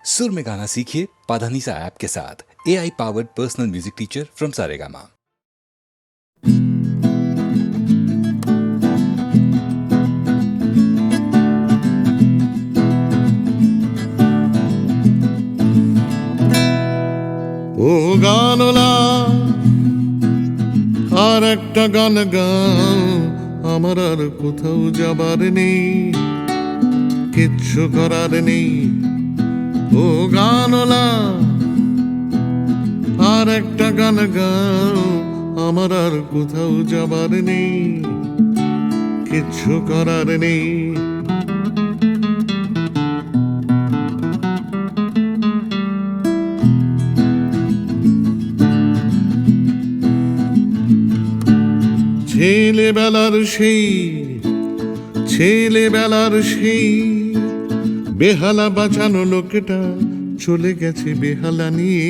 सुर में गाना सीखिए पाधानीसा ऐप के साथ। AI powered personal music teacher from Saregama. ও গানলা আর একটা গান গাও, আমার আর কোথাও যাবার নেই, কিচ্ছু করার নেই। ও গানলা আর একটা গান গাও, আমার আর কোথাও যাবার নেই, কিচ্ছু করার নেই। ছেলেবেলার সেই বেহালা বাঁচানো লোকটা চলে গেছে বেহালা নিয়ে,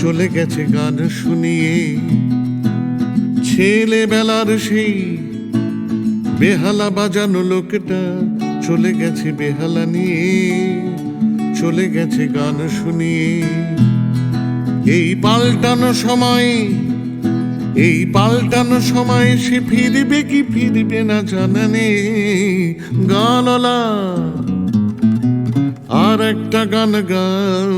চলে গেছে গান শুনিয়ে। ছেলেবেলার সেই বেহালা বাজানো লোকটা চলে গেছে বেহালা নিয়ে, চলে গেছে গান শুনিয়ে। এই পাল্টানো সময় সে ফিরবে কি ফিরবে না জানা নেই। গানলা আর একটা গান গাও,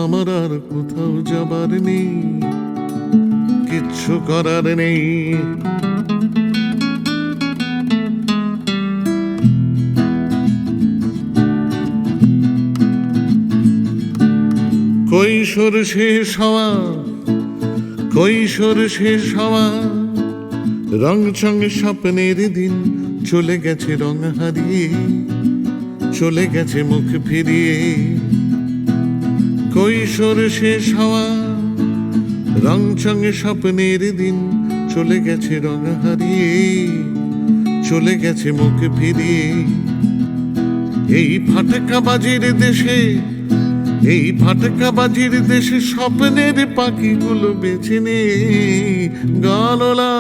আমার আর কোথাও যাবার নেই, কিচ্ছু করার নেই। কৈশোর শেষ হওয়া রং সঙ্গে স্বপ্নের দিন চলে গেছে রং হারিয়ে, চলে গেছে মুখ ফিরিয়ে। কৈশোর শেষ হওয়া রং সঙ্গে স্বপ্নের দিন চলে গেছে রং হারিয়ে, চলে গেছে মুখ ফিরিয়ে। এই ফাটকাবাজির দেশে স্বপ্নের পাখিগুলো বেছে নে। গানলা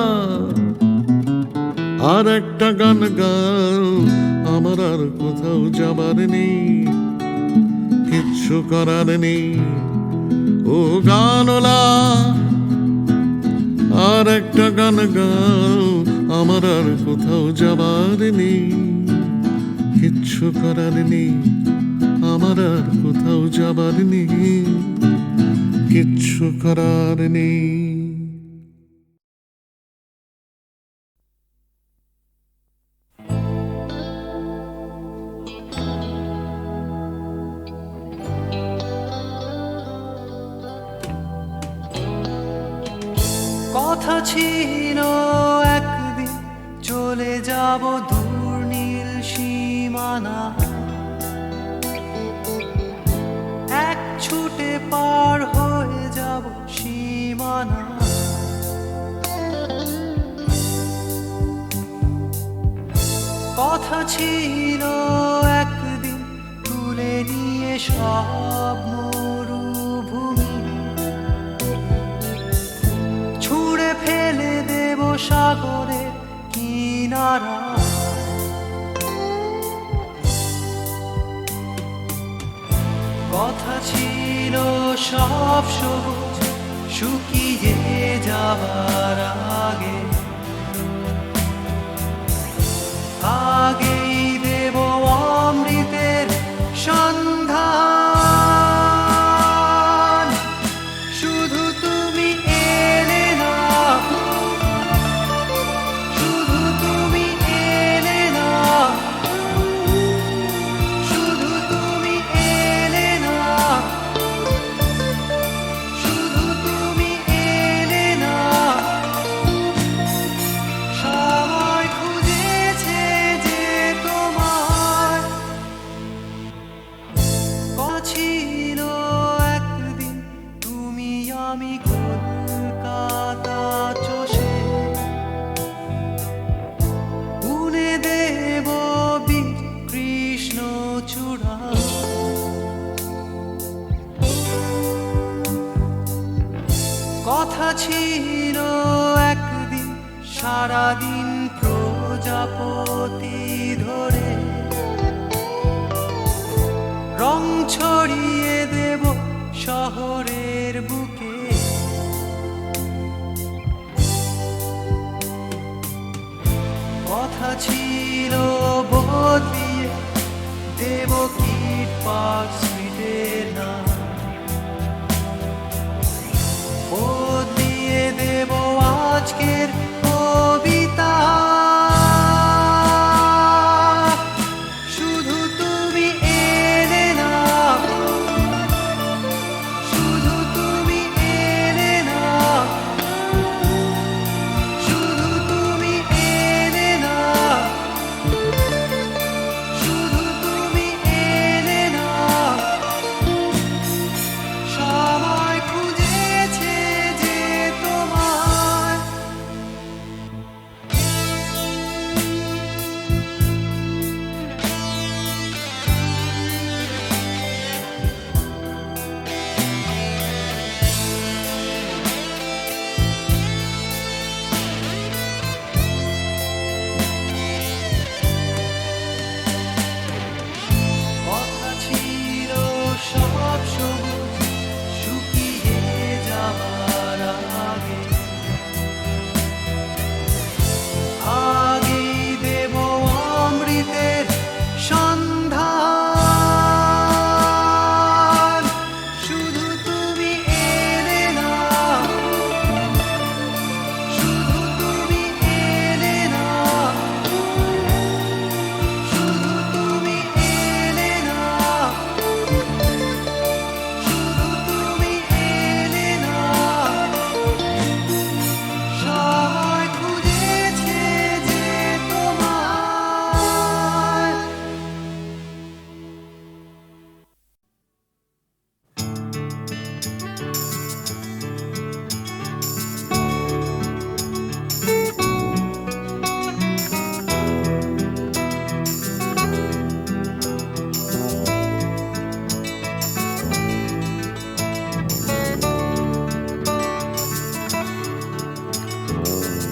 আর একটা গান গাও, আমার আর কোথাও যাবার নেই, কিচ্ছু করার নেই। ও গানলা আর একটা গান গাও, আমার আর কোথাও যাবার নেই, কিচ্ছু করার নেই। আমার আর কোথাও যাবার নেই, কিচ্ছু করার নেই। কথা ছিল একদিন চলে যাব দূর নীল সীমানা, এক ছুটে পার হয়ে যাব সীমানা। কথা ছিল একদিন তুলে নিয়ে সব মরুভূমি, ছুঁড়ে ফেলে দেব সাগরের কিনারা। কথা ছিল সব সবুজ শুকিয়ে যাবার আগেই দেব অমৃতের সন্ধান। শুধু তুমি এলে না, শুধু তুমি এলে না, শুধু তুমি এলে না, শুধু তুমি এলে না। সময় খুঁজেছে যে তোমার ছিল একদিন তুমি আমি কলকাতা চষে বুনে দেব কৃষ্ণ চূড়া। কথা ছিল একদিন সারাদিন প্রজাপতি ধরে রং ছড়িয়ে দেব শহরের বুকে। কথা ছিল বদলিয়ে দেব কিট পার্ক স্ট্রিটের নাম, বদলিয়ে দেব আজকের কবিতা। শুধু তুমি এলে না, শুধু তুমি এলে না, শুধু তুমি এলে না, শুধু তুমি এলে না। সবাই খুঁজেছে যে তোমায়, কথা ছিল সব সবুজ শুকিয়ে যাবার আগে, আগেই দেব অমৃতের সন্ধান। শুধু তুমি এলে না, শুধু তুমি এলে না, শুধু তুমি এলে না, শুধু তুমি এলে না। সবাই খুঁজেছে যে তোমায়।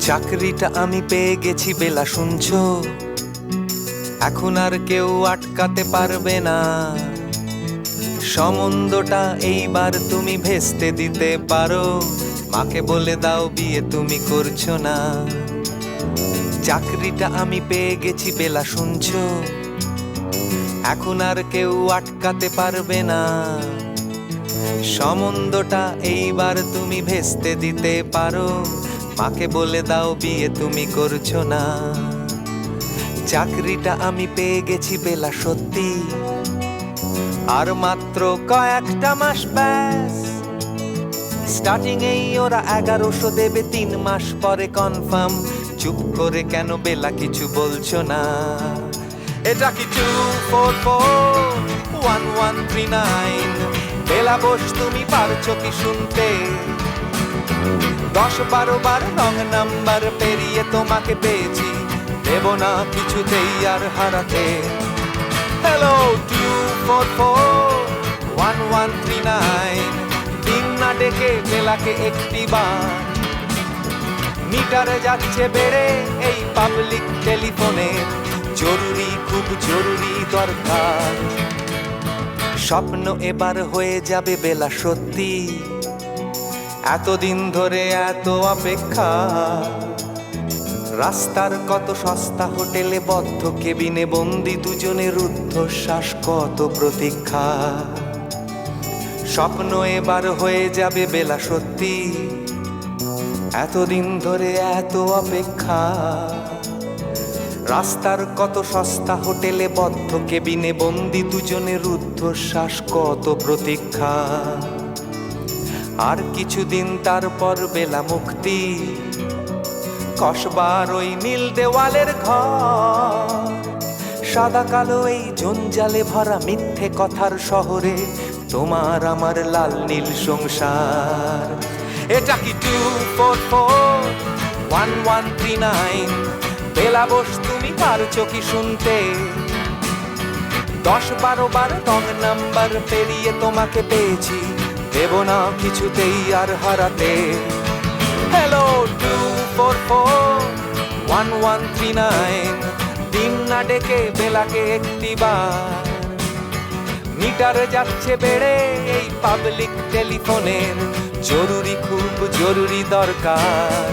চাকরিটা আমি পেয়ে গেছি বেলা, শুনছো? এখন আর কেউ আটকাতে পারবে না। সম্বন্ধটা এইবার তুমি ভেস্তে দিতে পারো, মাকে বলে দাও বিয়ে তুমি করছো না। চাকরিটা আমি পেয়ে গেছি বেলা, শুনছো? এখন আর কেউ আটকাতে পারবে না। সম্বন্ধটা এইবার তুমি ভেস্তে দিতে পারো, মাকে বলে দাও বিয়ে তুমি করছো না। চাকরিটা আমি পেয়ে গেছি বেলা, সত্যি আর মাত্র কয়েকটা মাস ব্যাস। স্টার্টিং এই ওরা 1100 দেবে, 3 মাস পরে কনফার্ম। চুপ করে কেন বেলা কিছু বলছো না? এটা কি 2441139? বেলা বোস তুমি পারছো কি শুনতে? 10-12 বার রং নাম্বার পেরিয়ে তোমাকে পেয়েছি, দেব না কিছুতেই আর হারাতে। হ্যালো 2441139, দিন না ডেকে বেলাকে একটি বার। মিটারে যাচ্ছে বেড়ে এই পাবলিক টেলিফোনে, জরুরি খুব জরুরি দরকার। স্বপ্ন এবার হয়ে যাবে বেলা, সত্যি এতদিন ধরে এত অপেক্ষা। রাস্তার কত সস্তা হোটেলে বদ্ধ কেবিনে বন্দি দুজনের রুদ্ধশ্বাস, কত প্রতীক্ষা। স্বপ্ন এবার হয়ে যাবে বেলা, সত্যি এতদিন ধরে এত অপেক্ষা। রাস্তার কত সস্তা হোটেলে বদ্ধ কেবিনে বন্দি দুজনের রুদ্ধশ্বাস, কত প্রতীক্ষা। আর কিছুদিন তারপর বেলা মুক্তি, কসবার ওই নীল দেওয়ালের ঘর। সাদা কালো এই জঞ্জালে ভরা মিথ্যে কথার শহরে তোমার আমার লাল নীল সংসার। এটা কি 2441139? বেলা বোস তুমি পারছো কি শুনতে? 10-12 বার রং নাম্বার পেরিয়ে তোমাকে পেয়েছি, দেব না কিছুতেই আর হারাতে। হ্যালো 2441139, দিন না ডেকে বেলাকে একটি বার। মিটার যাচ্ছে বেড়ে এই পাবলিক টেলিফোনের, জরুরি খুব জরুরি দরকার।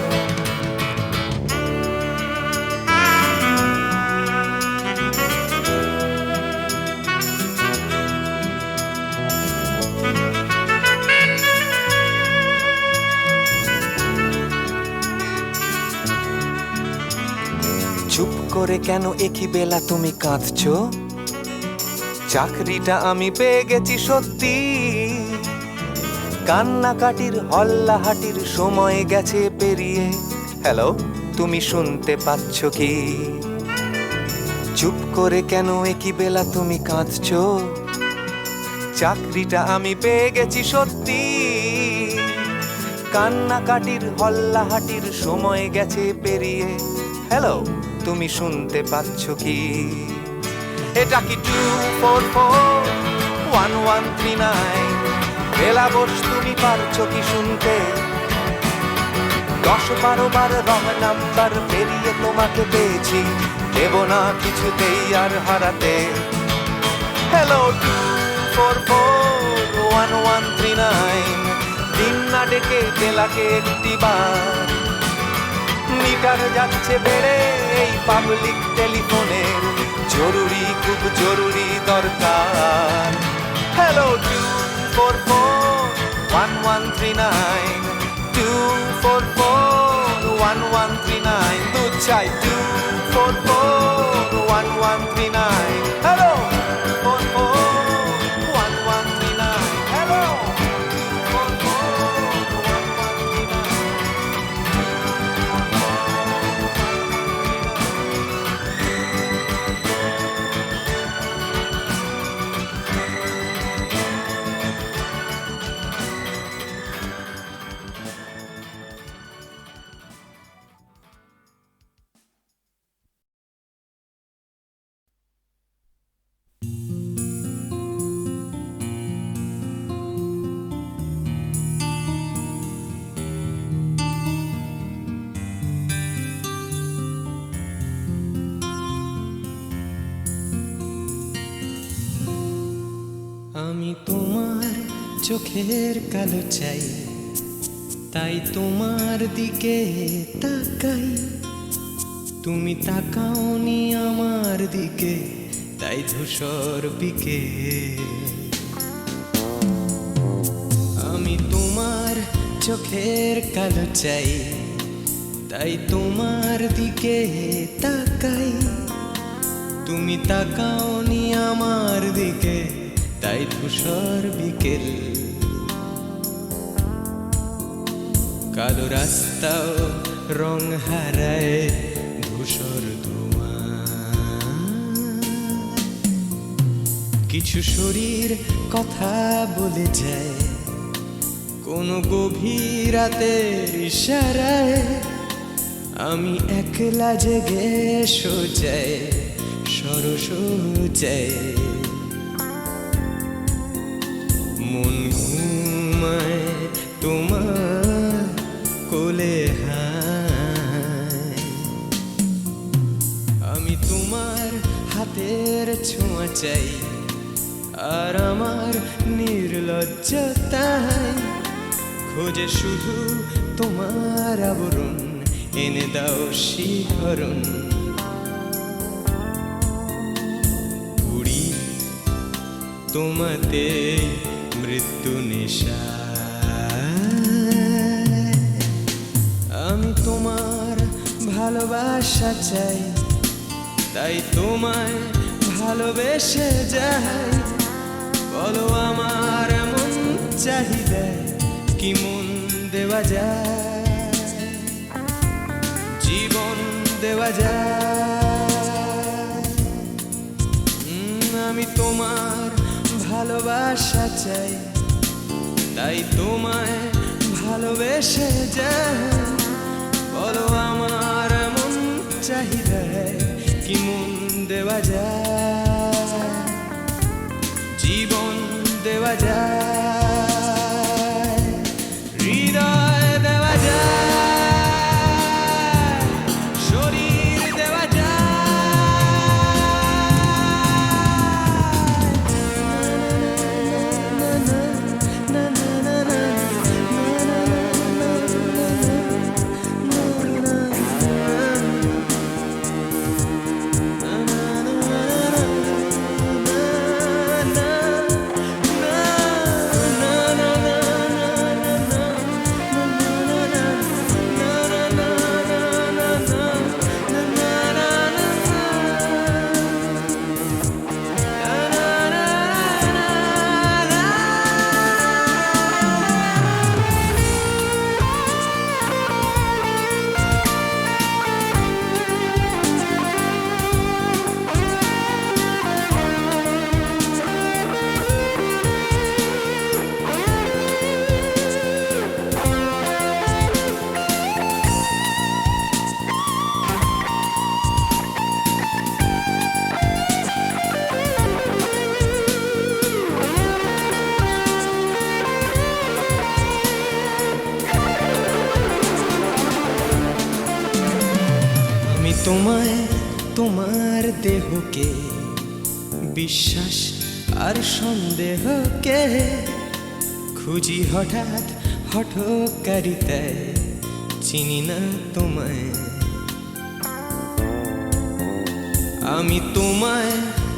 চুপ করে কেন একই বেলা তুমি কাঁদছো? চাকরিটা আমি পেয়ে গেছি সত্যি, কান্নাকাটির হল্লাহাটির সময় গেছে পেরিয়ে। হ্যালো, তুমি শুনতে পাচ্ছ কি? চুপ করে কেন একই বেলা তুমি কাঁদছো? চাকরিটা আমি পেয়ে গেছি সত্যি, কান্নাকাটির হল্লাহাটির সময় গেছে পেরিয়ে। হ্যালো, তুমি শুনতে পাচ্ছ কি? এটা কি 244-1139? বেলা বস, তুমি পারছো কি শুনতে? 10-12 বার রং নাম্বার পেরিয়ে তোমাকে পেয়েছি, দেব না কিছুতেই আর হারাতে। হ্যালো 244-1139, দিন না ডেকে বেলাকে একটি বার। মিটার যাচ্ছে বেড়ে এই পাবলিক টেলিফোনের, জরুরি খুব জরুরি দরকার। হ্যালো 244-1139, 244-1139, দুধ চাই 244-1139। Hello 244-1139, hello 244-1139। আমি তোমার চোখের কালো চাই, তাই তোমার দিকে তাকাই। তুমি তাকাওনি আমার দিকে, তাই ধূসর বিকে। আমি তোমার চোখের কালো চাই, তাই তোমার দিকে তাকাই। তুমি তাকাওনি আমার দিকে, তাই ধূসর বিকেল। কালো রাস্তাও রং হারায় ধূসর ধোঁয়া। কিছু শরীর কথা বলে যায় কোনো গভীর রাতের ইশারায়। আমি একলা জেগে সোজায় সরস যায়, মন ঘুমায় তোমার কোলে হায়। আমি তোমার হাতের ছোঁয়া চাই, আর আমার নির্লজ্জতায় খোঁজে শুধু তোমার আবরণ, এনে দাও শিহরণ। উড়ি তোমাতে মৃত্যু নেশা। আমি তোমার ভালোবাসা চাই, তাই তোমায় ভালোবেসে যাই। বলো আমার এমন চাহিদা কি মন দেওয়া যায়, জীবন দেওয়া যায়। আমি তোমার ভালোবাসা চাই, তাই তোমায় ভালোবেসে যাই। বলো আমার এমন চাহিদা কি মন দেওয়া যায়, জীবন দেওয়া যায়, হৃদয় দেওয়া যায়, শরীর দেওয়া যায়। তোমায় তোমার দেহকে বিশ্বাস আর সন্দেহকে খুঁজি হঠাৎ হঠকারিতায় চিনি না তোমায় আমি তোমায়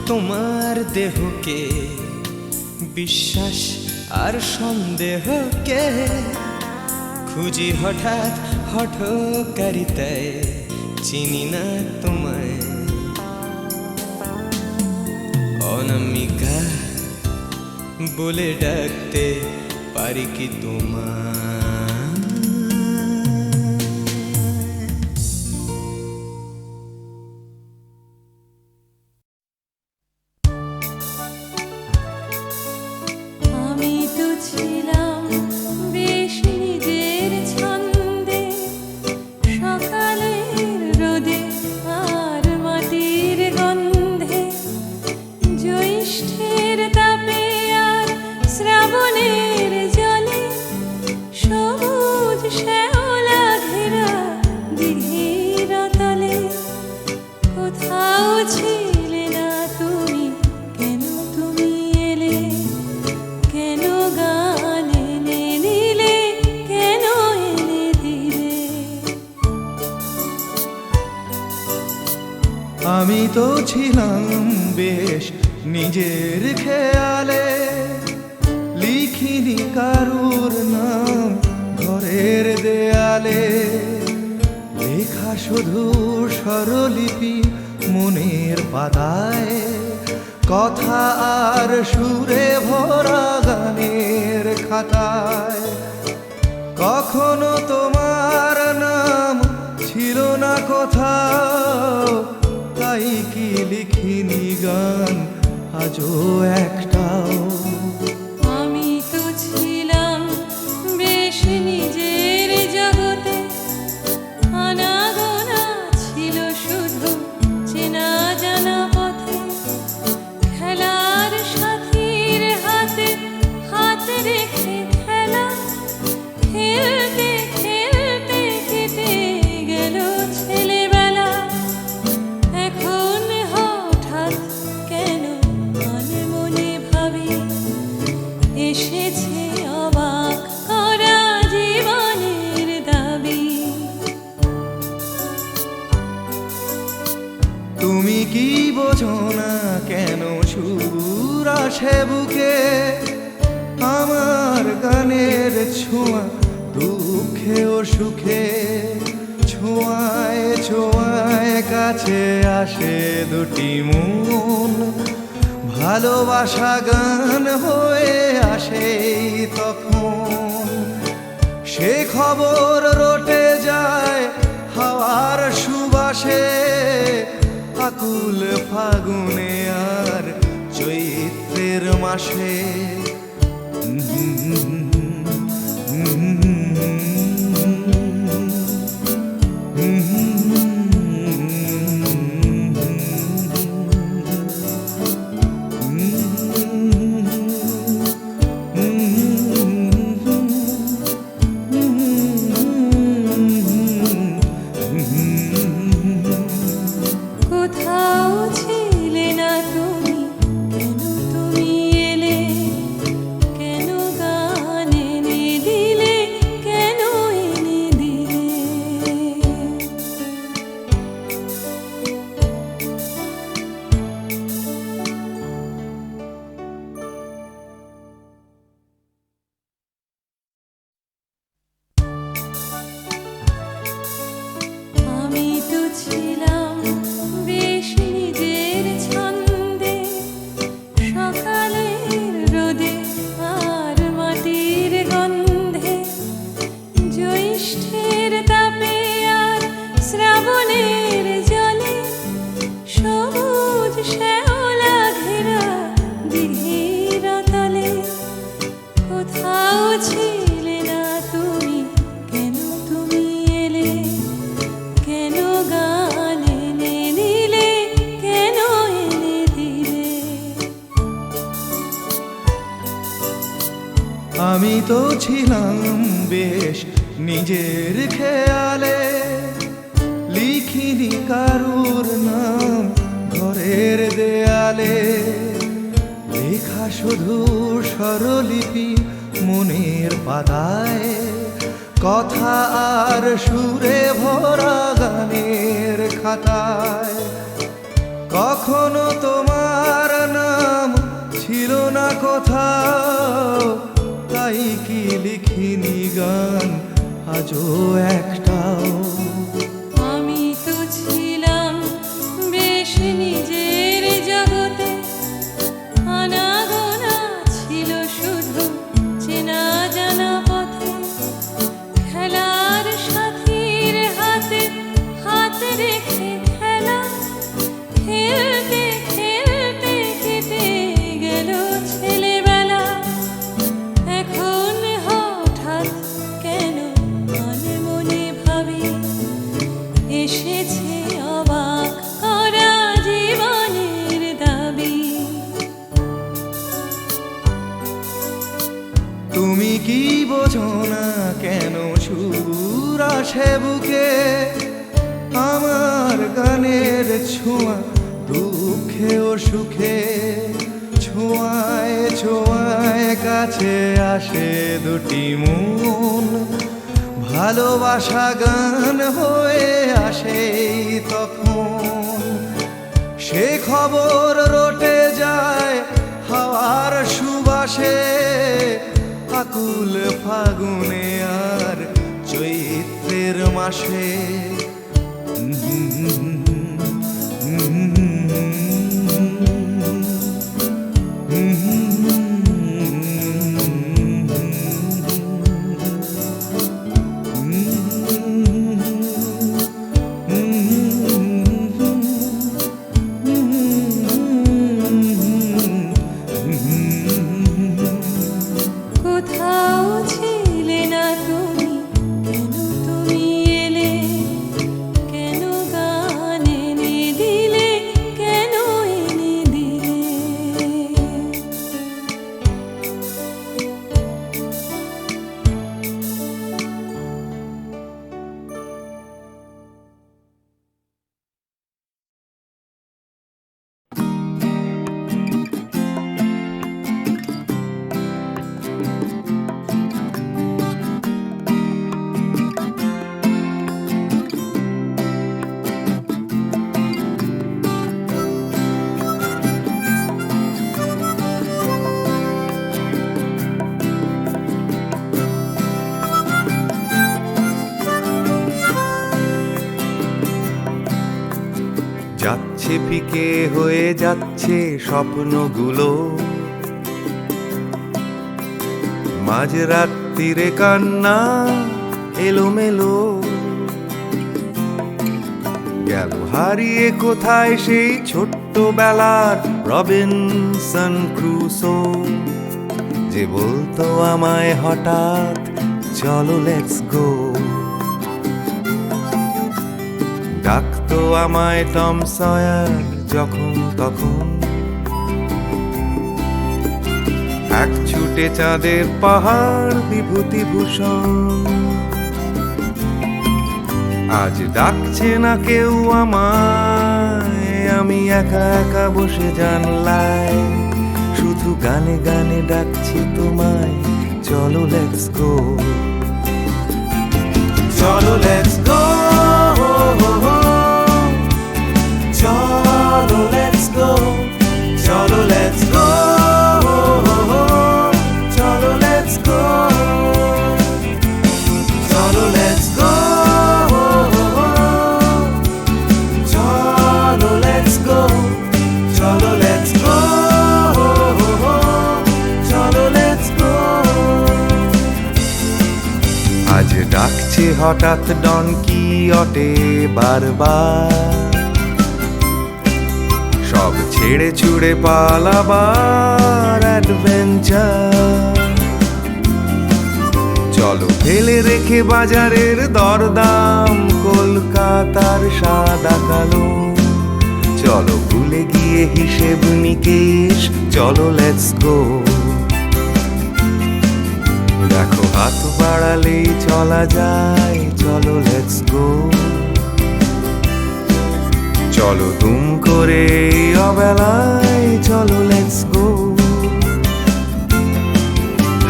তোমার দেহকে বিশ্বাস আর সন্দেহকে খুঁজি হঠাৎ হঠকারিতায় চিনি না তোমায় অনামিকা বলে ডাকতে পারি কি তোমায় আমি তো ছিলাম বেশ নিজের ছন্দে সকালের রোদে আর মাটির গন্ধে জ্যৈষ্ঠের তাপে আর শ্রাবণের জলে সবুজ শ্যাওলা ঘেরা দিঘির তলে কোথাও ছিলে না তুমি কেন তুমি এলে কেন গান এনে দিলে কেন এনে দিলে আমি তো ছিলাম বেশ নিজের খেয়ালে লিখিনি কারুর নাম ঘরের দেয়ালে লেখা শুধু স্বরলিপি মনের পাতায় কথা আর সুরে ভরা গানের খাতায় কখনো তোমার নাম ছিল না কোথাও তাই কি লিখিনি গান আজও একটাও আমি তো ছিলাম বেশ নিজের জগতে আনাগোনা ছিল শুধু চেনা জানা পথে খেলার সাথীর হাতে হাত রেখে খেলা খেলতে খেলতে কেটে গেল ছেলেবেলা এখন হঠাৎ কেন মনে মনে ভাবি এসেছে অবাক করা জীবনের দাবি তুমি কি বোঝো না কেন সুর আসে বুকে আমার গানের ছোঁয়া দুঃখে ও সুখে ছোঁয়ায় ছোঁয়ায় কাছে আসে দুটি মন ভালোবাসা গান হয়ে আসে তখন সে খবর রটে যায় হাওয়ার সুবাসে আকুল ফাগুনে আর চৈত্রের মাসে কোথাও ছিলে না তুমি কেন তুমি এলে কেন গান এনে দিলে কেন এনে দিলে আমি তো ছিলাম বেশ নিজের ছন্দে সকালের রোদে আর মাটির গন্ধে জ্যৈষ্ঠের তাপে আর শ্রাবণের জলে সবুজ শ্যাওলা ঘেরা দিঘির তলে কোথাও ছিলে না তুমি কেন তুমি এলে কেন গান এনে দিলে কেন এনে দিলে আমি তো ছিলাম বেশ নিজের খেয়ালে লিখি লিখিনি কারুর নাম ঘরের দেয়ালে, লেখা শুধু স্বরলিপি মনের পাতায়, কথা আর সুরে ভরা গানের খাতায়। কখনো তোমার নাম ছিল না কোথাও, তাই কি লিখিনি গান আজও একটাও। আমি তো ছিলাম বেশ নিজের জগতে, আনাগোনা ছিল শুধু চেনা জানা পথে। খেলার সাথীর হাতে হাত রেখে খেলা, খেলতে খেলতে কেটে গেল ছেলেবেলা। এখন হঠাৎ কেন মনে মনে ভাবি, এসেছে অবাক করা জীবনের দাবি। তুমি কি বোঝো না কেন সুর আসে বুকে, আমার গানের ছোঁয়া দুঃখে ও সুখে। ছোঁয়ায় ছোঁয়ায় কাছে আসে দুটি মন, ভালোবাসা গান হয়ে আসে তখন। সে খবর রটে যায় হাওয়ার সুবাসে, আকুল ফাগুনে আর চৈত্রের মাসে। কোথাও ছিলে না তুমি, কেন তুমি এলে? কেন গান এনে দিলে? কেন এনে দিলে? যাচ্ছে ফিকে হয়ে যাচ্ছে স্বপ্নগুলো, মাঝরাত্রিরে কান্না এলোমেলো। গেল হারিয়ে কোথায় সেই ছোট্টবেলার রবিনসন ক্রুসো, যে বলতো আমায় হঠাৎ চলো লেটস গো। ডাকতো আমায় টম সয়ার যখন তখন, এক ছুটে চাঁদের পাহাড় বিভূতিভূষণ। আজ ডাকছে না কেউ আমায়, আমি একা একা বসে জানলায়, শুধু গানে গানে ডাকছি তোমায় চলো লেটস গো। চলো লেটস গো, চলো লেটস গো, চলো লেটস গো, চলো লেটস গো, চলো লেটস গো, চলো লেটস গো, চলো লেটস গো, চলো লেটস গো। আজ ডাকছে হঠাৎ ডন কিহটে বারবার, সব ছেড়ে ছুড়ে পালাবার অ্যাডভেঞ্চার। চলো ফেলে রেখে বাজারের দরদাম, কলকাতার সাদা কালো। চলো ভুলে গিয়ে হিসেব নিকেশ, চলো লেটস গো। দেখো হাত বাড়ালেই চলা যায়, চলো লেটস গো। চলো দুম করে এই অবেলায়, চলো লেটস গো।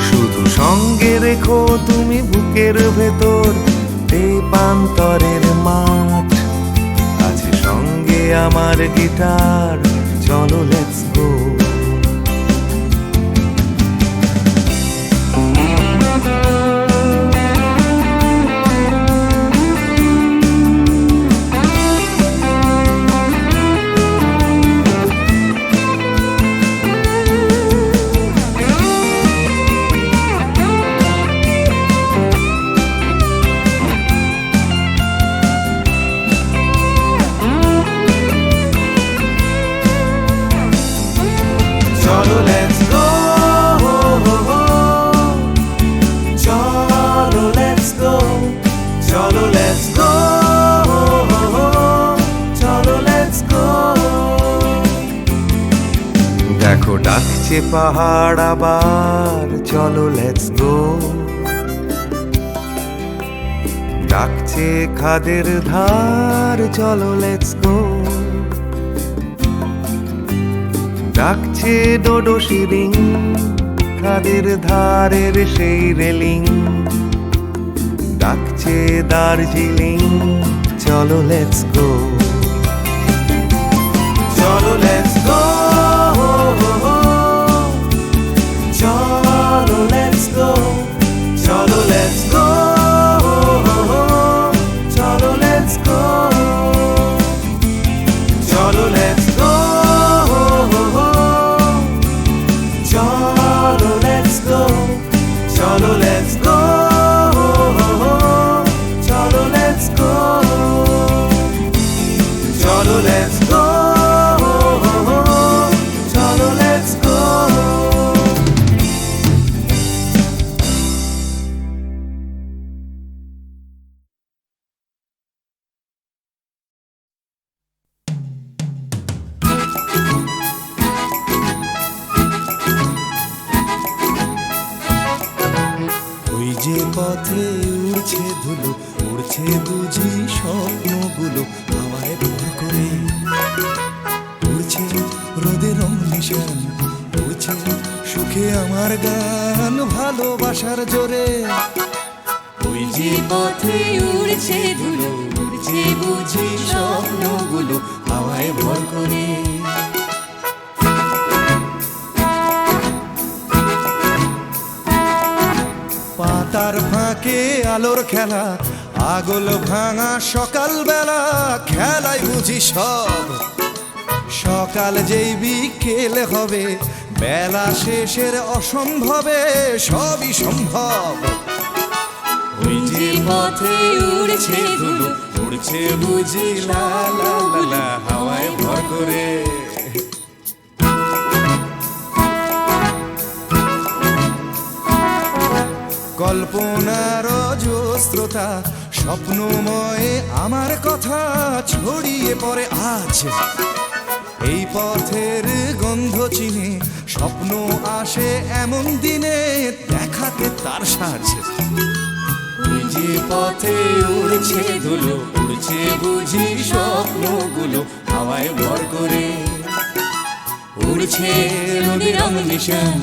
শুধু সঙ্গে রেখো তুমি বুকের ভেতর দেবান্তরের মাঠ, আছে সঙ্গে আমার গিটার, চলো লেটস গো। চলো লেটস গো, চলো লেটস গো, চলো লেটস গো, চলো লেটস গো। দেখো ডাকছে পাহাড় আবার, চলো লেটস গো। ডাকছে খাদের ধার, চলো লেটস গো। ডাকছে ডোডো শিরিং, খাদের ধারের সেই রেলিং। ডাকছে দার্জিলিং, চলো লেটস গো। চলো লেটস গো, চলো লেটস গো, চলো লেটস গো, চলো লেটস গো, চলো লেটস গো, চলো লেটস গো, চলো লেটস গো, চলো লেটস গো, চলো লেটস গো, চলো লেটস গো। ওই যে পথে উড়ছে ধুলো, উড়ছে বুঝি স্বপ্নগুলো হাওয়ায় ভর করে। উড়ছে রোদের রং নিশান, উড়ছে সুখে আমার গান ভালোবাসার জোরে। ওই যে পথে উড়ছে ধুলো, উড়ছে বুঝি স্বপ্নগুলো হাওয়ায় ভর করে। পাতার ফাঁকে আলোর খেলা, আগল ভাঙা সকালবেলা, খেলাই বুঝি সব। সকাল যেই বিকেল হবে, বেলা শেষের অসম্ভবে সবই সম্ভব। ওই যে পথে উড়ছে ধুলো, উড়ছে বুঝি লা লা লা লা, হাওয়ায় ভর করে। কল্পনার অজস্রতা, স্বপ্নময় আমার কথা ছড়িয়ে পড়ে আজ। এই পথের গন্ধ চিনে স্বপ্ন আসে এমন দিনে, দেখাতে তার সাজ। ওই যে পথে উড়ছে ধুলো, উড়ছে বুঝি স্বপ্নগুলো হাওয়ায় ভর করে। উড়ছে রোদের রং নিশান,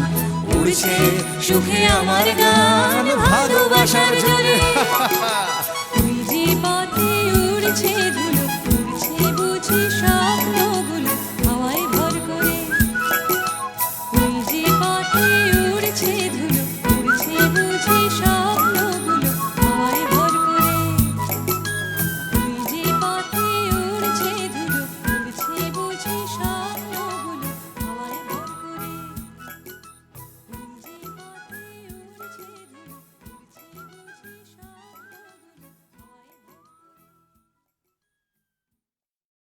উড়ছে সুখে আমার গান ভালোবাসার জোরে। যে পথে উড়ছে